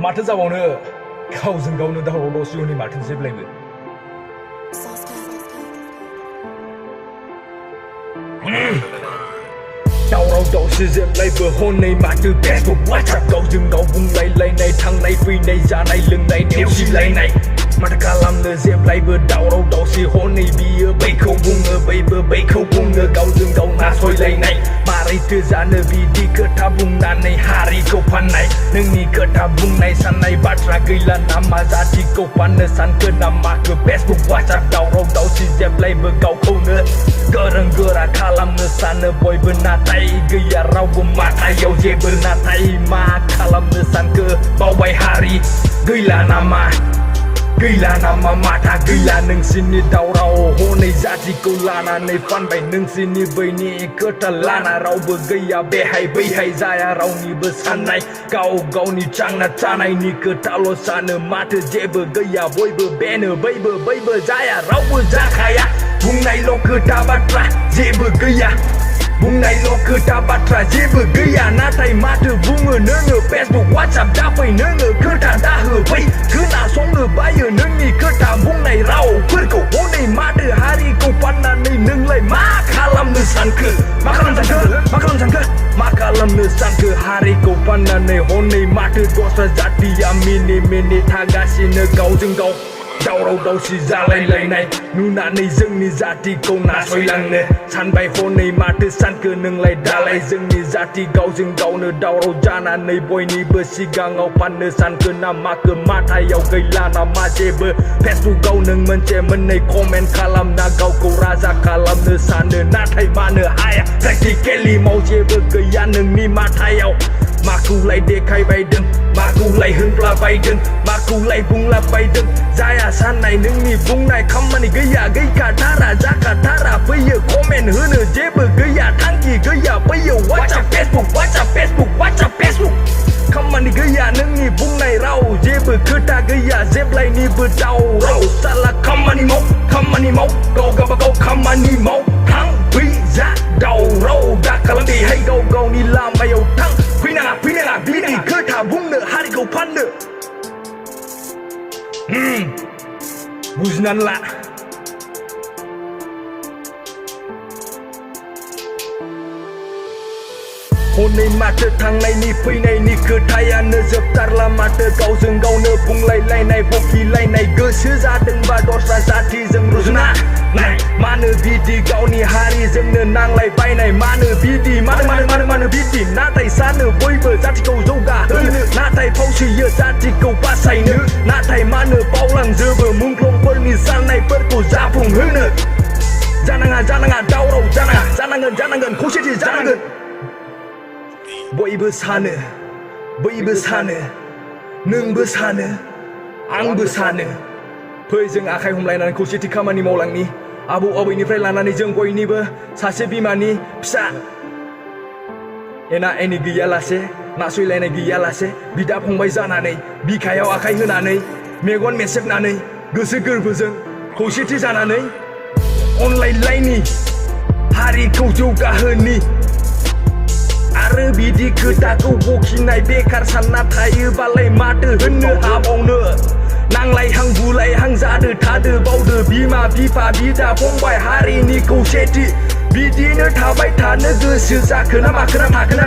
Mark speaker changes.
Speaker 1: माथो जाबावनो गावजों गावनो दावराव दावसि हनै माथो जेब्लायबो दावराव दावसि जेब्लायबो हनै माथो फेसबुक वाट्सएप गावजों गाव बुंलायलायनाय थांनाय फैनाय जानाय लोंनाय नेवसिलायनाय माथो खालामनो जेब्लायबो दावराव दावसि हनै बियो बैखौ बुङो बैबो बैखौ बुङो गावजों गाव नासयलायनाय मारैथो जानो बिदि खोथा बुंनानै हारिखौ फाननाय नोंनि खोथा बुंनाय साननाय बाथ्रा गैला नामा जातिखौ फाननो सानखो नामाखो फेसबुक वाट्सएप दावराव दावसि जेब्लायबो गावखौनो गोरों गोरा खालामनो सानो बयबो नाथाय गैया रावबो माथायाव जेबो नाथाय मा खालामनो सानखो बावबाय हारि गैला नामा माथा गैला नोंसिनि दावराव हनै जातिखौ लानानै फानबाय नोंसिनि बैनि खोथा लाना रावबो गैया बेहाय बैहाय जाया रावनिबो साननाय गाव गावनि थांना थानायनि खोथाल' सानो माथो जेबो गैया बयबो बेनो बैबो जाया रावबो जाखाया बुंनायल' खोथा बाथ्रा जेबो गैया बुंनायल' खोथा बाथ्रा जेबो गैया नाथाय माथो बुङो नोङो फेसबुक वाट्सएप दाफै नोङो खोथा दाहोफै खोनासंनो बायो नोंनि खोथा बुंनाय रावफोरखौ हनै माथो हारिखौ फाननानै नोंलाय मा खालामनो सानखो मा खालामनो सानखो हारिखौ फाननानै हनै माथो दस्रा जातिया मिनि थागासिनो गावजों गाव दावराव दावसि जालायलायनाय नुनानै जोंनि जातिखौ नासयलांनो सानबाय हनै माथो सानखो नोंलाय दालाय जोंनि जाति गावजों गावनो दावराव जानानै बयनिबो सिगाङाव फाननो सानखो ना माखो माथायाव गैला नामा जेबो फेसबुकाव नों मोनसे मोननै कमेन्ट खालामना गावखौ राजा खालामनो सानो नाथाय मानो हाया प्रेक्टिकेलि माव जेबो गैया नोंनि माथायाव माखौलाय देखायबायदों माखौलाय होनलाबायदों माखौलाय बुंलाबायदों जाया साननाय नोंनि बुंनाय खामानि गैया गैखाथारा जाखाथारा फैयो कमेन्ट होनो जेबो गैया थांखि गैया फैयो वाट्सएप फेसबुक खामानि गैया नोंनि बुंनाय राव जेबो खोथा गैया जेब्लायनिबो दावराव साला खामानि माव गाव गावबागाव खामानि माव थां फैजा दावराव दा खालाम बेहाय गाव गावनि लामायाव थां फैनाङा बिदि खोथा बुंनो हारिखौ फाननो बुजिनानै ला हनै माथो थांनायनि फैनायनि खोथायानो जोबथारला माथो गावजों गावनो बुंलायलायनाय बखिलायनाय गोसो जादोंबा दस्रा जातिजों रुजुना नाय मानो बिदि गावनि हारिजोंनो नांलाय बायनाय मानो बिदि मानो बिदि नाथाय सानो बयबो जातिखौ जौगाहोनो नाथाय फावसैयो जातिखौ बासायनो नाथाय मानो बावलांजोबो मुंख्लंफोरनि साननायफोरखौ जाफुंहोनो जानाङा दावराव जानांगोन खौसेथि जानांगोन बयबो सानो नोंबो सानो आंबो सानो फै जों आखाइ हमलायनानै खौसेथि खामानि मावलांनि आबौ आबैनिफ्राय लानानै जों बयनिबो सासे बिमानि फिसा एना एनि गैयालासे नासयलायनाय गैयालासे बिदा फंबाय जानानै बिखायाव आखाइ होनानै मेगन मेसेबनानै गोसो गोरबोजों खौसेथि जानानै अनलायलायनि हारिखौ जौगाहोनि आरो बिदि खोथाखौ बखिनाय बेखार सानना थायोबालाय माथो होननो हाबावनो नांलायहां बुलायहां जादो थादो बावदो बिमा बिफा बिदा फंबाय हारिनि खौसेथि बिदिनो थाबाय थानो गोसो जाखोना माखोना थाखोना